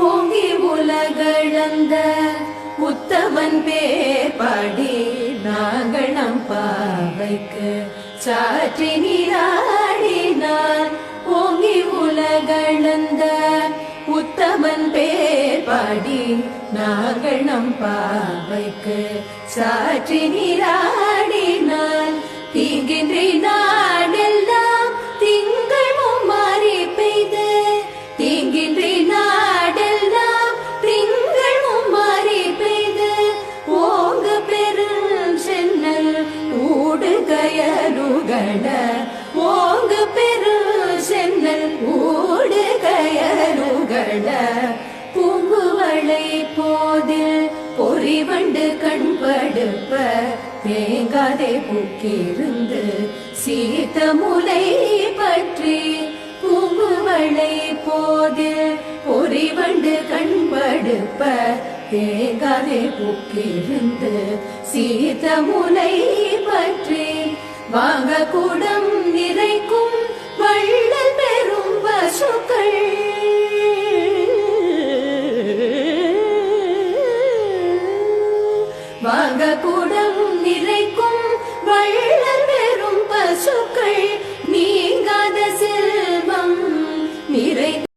ஓங்கி உலகளந்த உத்தமன் பேர் பாடி நாங்கள் நம் பாவைக்கு சாற்றி நீராடினார். ஓங்கி உலகளந்த உத்தமன் பேர் பாடி நாங்கள் நம் பாவைக்கு சாற்றி நீராடினார். தீங்கின்றி நாடெல்லாம் திங்கள் மும்மாறி பெய்து, தீங்கின்றி நாடெல்லாம் திங்கள் மும்மாறி பெய்து, ஓங்கு பெரும் சென்னல் ஊடுகயலுகள, ஓங்கு பெரும் சென்னல் ஊடுகயலுகள, பூங்குவளை போதில் பொறிவண்டு கண்படுப்ப, தேங்காதே பூக்கிருந்து சீத்த முலை பற்றி. பூங்குவளை போதில் பொறிவண்டு கண்படுப்ப, தேங்காதே பூக்கிருந்து சீத்த முலை பற்றி. வாங்க கூடம் நிறைக்கும் வள்ளல் பெரும் பசுக்கள், வாங்க கூடம் நிறைக்கும் வள்ளல் பெரும் பசுக்கள், நீங்காத